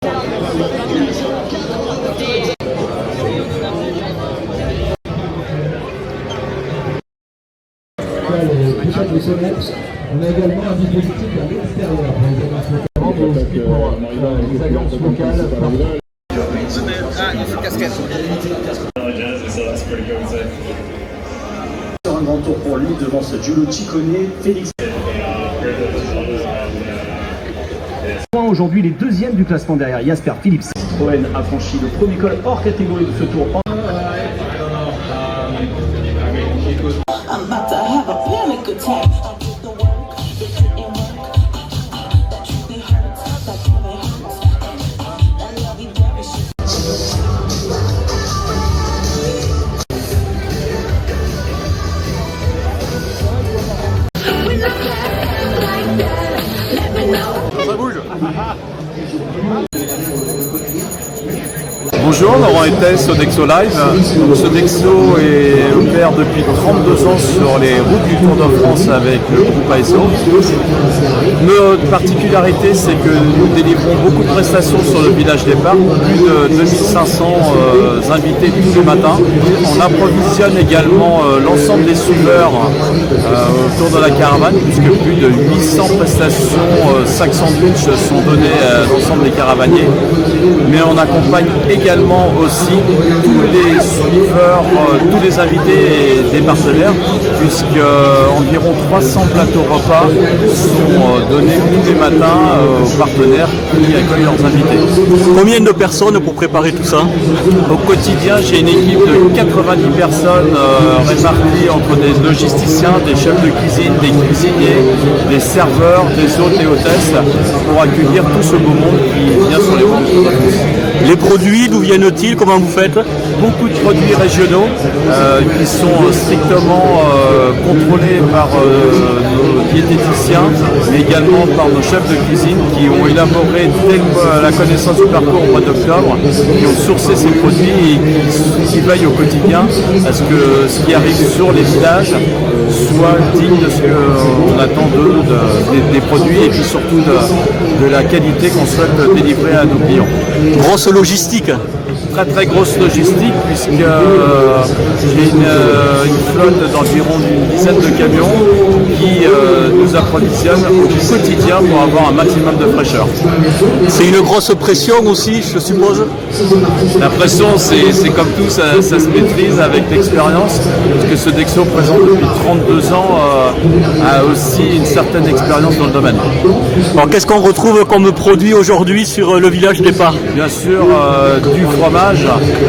On a également un dispositif à l'extérieur pour les alliances locales. Une casquette. Un grand tour pour lui devant ce Giulio Ciccone, Félix. Aujourd'hui les deuxièmes du classement derrière Jasper Phillips. Owen a franchi le premier col hors catégorie de ce tour. Bonjour, Laurent Ettes, Sodexo Live. Donc, Sodexo opère depuis 32 ans sur les routes du Tour de France avec le groupe ASO. Notre particularité, c'est que nous délivrons beaucoup de prestations sur le village départ, plus de 2500 invités tous les matins. On approvisionne également l'ensemble des suiveurs autour de la caravane, puisque plus de 800 prestations, 5 sandwichs sont donnés à l'ensemble des caravaniers. Mais on accompagne également aussi tous les suiveurs, tous les invités et des partenaires, puisque environ 300 plateaux repas sont donnés tous les matins aux partenaires qui accueillent leurs invités. Combien de personnes pour préparer tout ça? Au quotidien, j'ai une équipe de 90 personnes réparties entre des logisticiens, des chefs de cuisine, des cuisiniers, des serveurs, des hôtes et hôtesses pour accueillir tout ce beau monde qui vient sur les routes. Les produits, d'où viennent-ils? Comment vous faites? Beaucoup de produits régionaux qui sont strictement contrôlés par nos diététiciens, mais également par nos chefs de cuisine qui ont élaboré dès la connaissance du parcours au mois d'octobre, qui ont sourcé ces produits et qui veillent au quotidien à ce que ce qui arrive sur les villages soit digne de ce qu'on attend d'eux, des produits et puis surtout de la qualité qu'on souhaite délivrer à nos clients. Grosse logistique. Très grosse logistique, puisque j'ai une flotte d'environ une dizaine de camions qui nous approvisionnent au quotidien pour avoir un maximum de fraîcheur. C'est une grosse pression aussi, je suppose? La pression, c'est comme tout, ça se maîtrise avec l'expérience, parce que Sodexo présente depuis 32 ans a aussi une certaine expérience dans le domaine. Alors qu'est-ce qu'on retrouve comme produit aujourd'hui sur le village départ? Bien sûr, du fromage,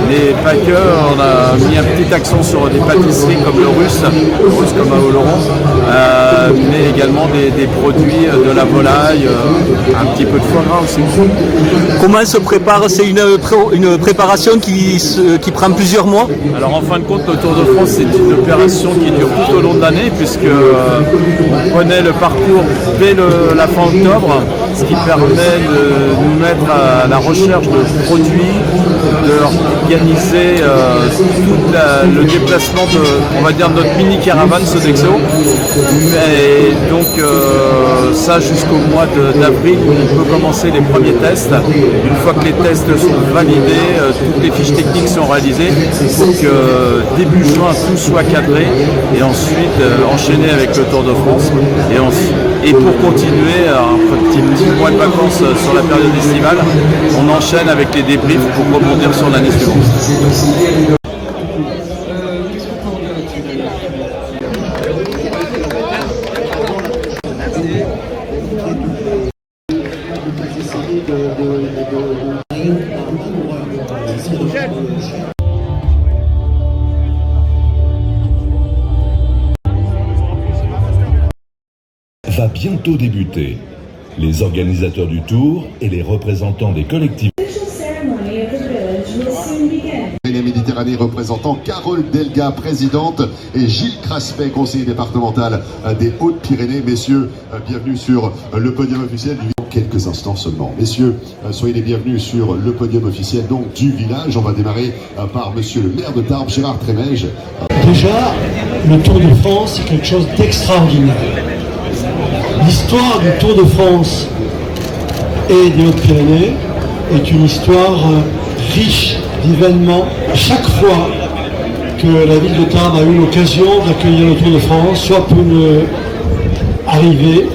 mais pas que. On a mis un petit accent sur des pâtisseries comme le russe comme à Oloron, mais également des produits de la volaille, un petit peu de foie gras aussi. Comment se prépare? C'est une préparation qui prend plusieurs mois? Alors en fin de compte, le Tour de France, c'est une opération qui dure tout au long de l'année, puisque on prenait le parcours dès la fin octobre, ce qui permet de nous mettre à la recherche de produits, d'organiser tout le déplacement de, on va dire, notre mini caravane Sodexo. Et donc ça jusqu'au mois d'avril où on peut commencer les premiers tests. Une fois que les tests sont validés, toutes les fiches techniques sont réalisées pour que début juin tout soit cadré et ensuite enchaîner avec le Tour de France. Et pour continuer, un petit mois de vacances sur la période estivale, on enchaîne avec les débriefs pour rebondir sur l'année suivante. Va bientôt débuter. Les organisateurs du tour et les représentants des collectifs. La Méditerranée représentant Carole Delga, présidente, et Gilles Craspet, conseiller départemental des Hautes-Pyrénées. Messieurs, bienvenue sur le podium officiel du village. Quelques instants seulement. Messieurs, soyez les bienvenus sur le podium officiel donc du village. On va démarrer par monsieur le maire de Tarbes, Gérard Trémège. Déjà, le Tour de France, c'est quelque chose d'extraordinaire. L'histoire du Tour de France et des Hautes-Pyrénées est une histoire riche d'événements. Chaque fois que la ville de Tarbes a eu l'occasion d'accueillir le Tour de France, soit pour une arrivée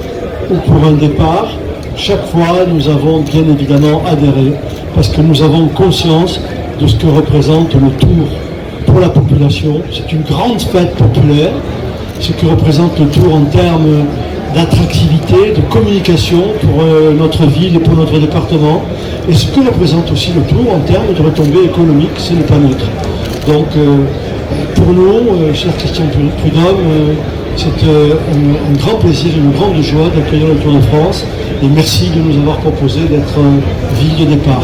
ou pour un départ, chaque fois nous avons bien évidemment adhéré parce que nous avons conscience de ce que représente le Tour pour la population. C'est une grande fête populaire, ce que représente le Tour en termes d'attractivité, de communication pour notre ville et pour notre département, et ce que représente aussi le Tour en termes de retombées économiques, ce n'est pas neutre. Donc pour nous, cher Christian Prudhomme, c'est un grand plaisir et une grande joie d'accueillir le Tour de France, et merci de nous avoir proposé d'être ville de départ.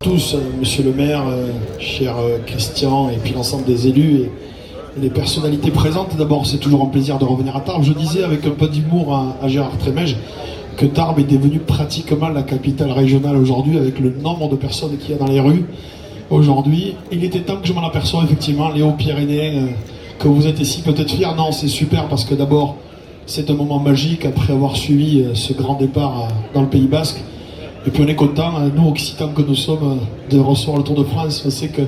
Tous, monsieur le maire, cher Christian, et puis l'ensemble des élus et les personnalités présentes. D'abord, c'est toujours un plaisir de revenir à Tarbes. Je disais avec un peu d'humour à Gérard Trémège que Tarbes est devenue pratiquement la capitale régionale aujourd'hui, avec le nombre de personnes qu'il y a dans les rues aujourd'hui. Il était temps que je m'en aperçoive, effectivement, les Hauts-Pyrénées, que vous êtes ici, peut-être fiers. Non, c'est super parce que d'abord, c'est un moment magique après avoir suivi ce grand départ dans le Pays Basque. Et puis on est content, nous Occitans que nous sommes, de recevoir le Tour de France. On sait que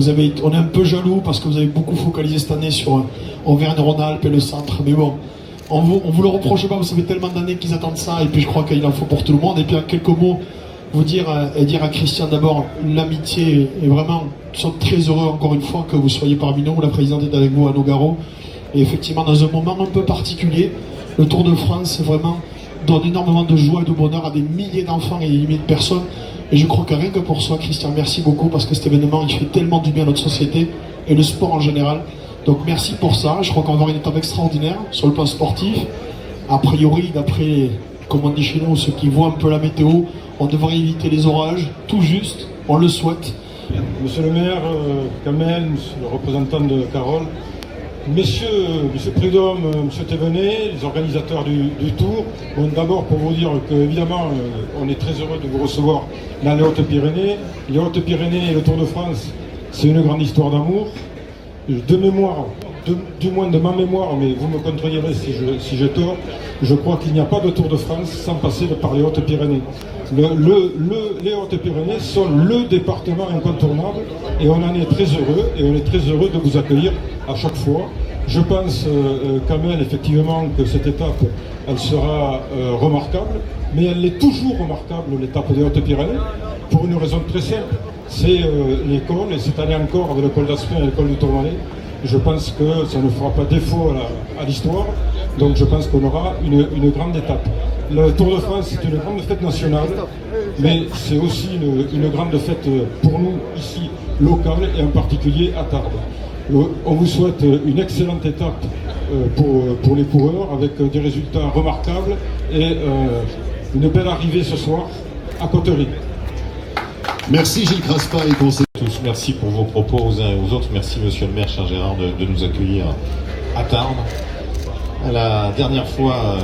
on est un peu jaloux parce que vous avez beaucoup focalisé cette année sur Auvergne-Rhône-Alpes et le centre. Mais bon, on vous le reproche pas, vous savez tellement d'années qu'ils attendent ça. Et puis je crois qu'il en faut pour tout le monde. Et puis en quelques mots, vous dire à Christian d'abord l'amitié. Et vraiment, nous sommes très heureux encore une fois que vous soyez parmi nous. La présidente est avec vous à Nogaro. Et effectivement, dans un moment un peu particulier, le Tour de France vraiment donne énormément de joie et de bonheur à des milliers d'enfants et des milliers de personnes. Et je crois que rien que pour soi, Christian, merci beaucoup parce que cet événement, il fait tellement du bien à notre société et le sport en général. Donc merci pour ça. Je crois qu'on va avoir une étape extraordinaire sur le plan sportif. A priori, d'après, comme on dit chez nous, ceux qui voient un peu la météo, on devrait éviter les orages, tout juste, on le souhaite. Monsieur le maire, Kamel, le représentant de Carole, Monsieur Prudhomme, Monsieur Thévenet, les organisateurs du Tour, bon, d'abord pour vous dire qu'évidemment on est très heureux de vous recevoir dans les Hautes-Pyrénées. Les Hautes-Pyrénées et le Tour de France, c'est une grande histoire d'amour. De mémoire, du moins de ma mémoire, mais vous me contredirez si j'ai tort, je crois qu'il n'y a pas de Tour de France sans passer par les Hautes-Pyrénées. Les Hautes-Pyrénées sont le département incontournable et on en est très heureux et on est très heureux de vous accueillir à chaque fois. Je pense, Kamel, effectivement, que cette étape, elle sera remarquable, mais elle est toujours remarquable, l'étape des Hautes-Pyrénées, pour une raison très simple. C'est l'école, et cette année encore, avec le col d'Aspin et le col du Tourmalet, je pense que ça ne fera pas défaut à l'histoire, donc je pense qu'on aura une grande étape. Le Tour de France, c'est une grande fête nationale, mais c'est aussi une grande fête pour nous, ici, locale, et en particulier à Tarbes. On vous souhaite une excellente étape pour les coureurs, avec des résultats remarquables, et une belle arrivée ce soir à Cautery. Merci Gilles Craspa et conseiller. Tous, merci pour vos propos aux uns et aux autres. Merci Monsieur le maire, cher Gérard, de nous accueillir à Tarbes. La dernière fois,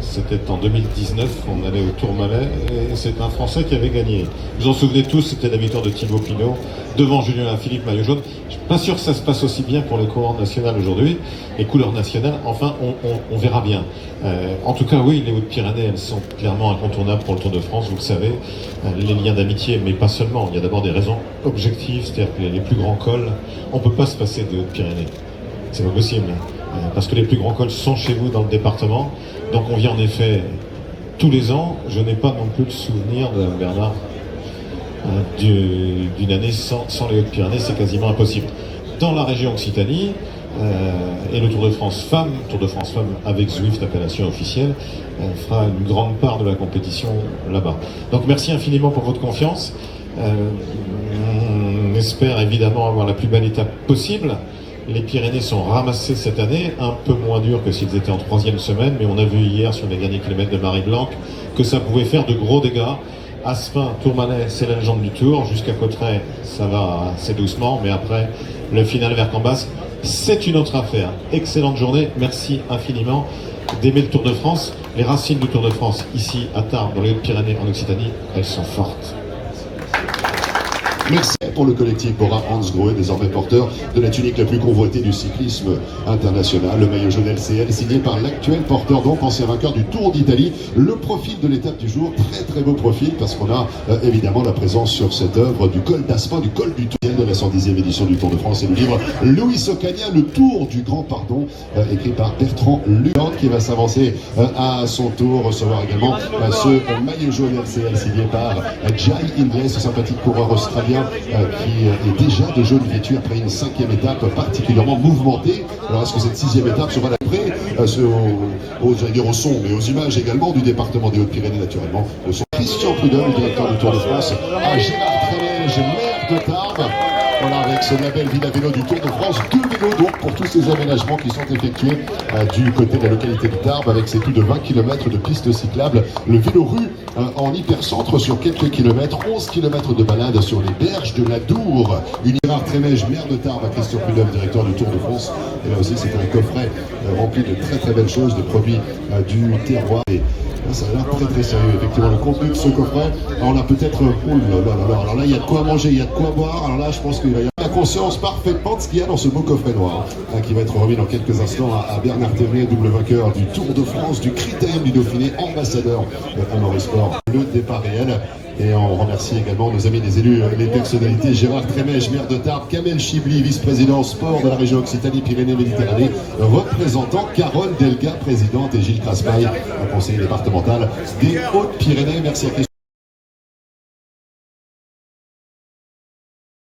c'était en 2019, on allait au Tourmalet et c'est un Français qui avait gagné. Vous en souvenez tous, c'était la victoire de Thibaut Pinot devant Julien Philippe, maillot jaune. Je suis pas sûr que ça se passe aussi bien pour les coureurs nationales aujourd'hui, les couleurs nationales. Enfin, on verra bien. En tout cas, oui, les Hautes-Pyrénées, elles sont clairement incontournables pour le Tour de France, vous le savez. Les liens d'amitié, mais pas seulement. Il y a d'abord des raisons objectives, c'est-à-dire que les plus grands cols, on peut pas se passer des Hautes-Pyrénées. C'est pas possible. Parce que les plus grands cols sont chez vous dans le département. Donc on vient en effet tous les ans. Je n'ai pas non plus le souvenir de Bernard d'une année sans les Hautes-Pyrénées, c'est quasiment impossible. Dans la région Occitanie, et le Tour de France Femmes avec Zwift, appellation officielle, fera une grande part de la compétition là-bas. Donc merci infiniment pour votre confiance. On espère évidemment avoir la plus belle étape possible. Les Pyrénées sont ramassées cette année, un peu moins dur que s'ils étaient en troisième semaine, mais on a vu hier sur les derniers kilomètres de Marie-Blanc que ça pouvait faire de gros dégâts. Aspin, Tourmalet, c'est la légende du Tour. Jusqu'à Cauteray, ça va assez doucement, mais après, le final vers Cambas, c'est une autre affaire. Excellente journée, merci infiniment d'aimer le Tour de France. Les racines du Tour de France, ici à Tarbes, dans les Hautes-Pyrénées, en Occitanie, elles sont fortes. Merci pour le collectif Bora Hansgrohe, désormais porteur de la tunique la plus convoitée du cyclisme international. Le maillot jaune LCL signé par l'actuel porteur, donc ancien vainqueur du Tour d'Italie. Le profil de l'étape du jour, très très beau profil, parce qu'on a évidemment la présence sur cette œuvre du col d'Aspin, du col du Tour de la 110e édition du Tour de France, et le livre Louis Ocaña, Le Tour du Grand Pardon, écrit par Bertrand Luan, qui va s'avancer à son tour, recevoir également ce maillot jaune LCL signé par Jai Hindley, ce sympathique coureur australien qui est déjà de jaune vêtu après une 5e étape particulièrement mouvementée. Alors est-ce que cette 6e étape sera prêt au son, mais aux images également du département des Hautes-Pyrénées naturellement. Le son Christian Prudhomme, le directeur du Tour de France, à Gérard Trémège, maire de Tarbes. Voilà, avec ce label Villa Vélo du Tour de France, 2 vélos donc pour tous ces aménagements qui sont effectués du côté de la localité de Tarbes, avec ses plus de 20 km de pistes cyclables, le vélo rue en hypercentre sur quelques kilomètres, 11 km de balade sur les berges de la Dour. Une Gérard Trémège, maire de Tarbes, à Christian Prudhomme, directeur du Tour de France. Et là aussi, c'est un coffret rempli de très très belles choses, de produits du terroir. Et ça a l'air très très sérieux, effectivement, le contenu de ce coffret. Alors on a peut-être, alors là il y a de quoi manger, il y a de quoi boire, alors là je pense qu'il va y avoir la conscience parfaitement de ce qu'il y a dans ce beau coffret noir, qui va être remis dans quelques instants à Bernard Thévenet, double vainqueur du Tour de France, du Critérium du Dauphiné, ambassadeur à Maurice Sport. Le départ réel. Et on remercie également nos amis des élus, les personnalités, Gérard Trémège, maire de Tarbes, Kamel Chibli, vice-président sport de la région Occitanie-Pyrénées-Méditerranée, représentant Carole Delga, présidente, et Gilles Craspaille, conseiller départemental des Hautes-Pyrénées. Merci à Christian.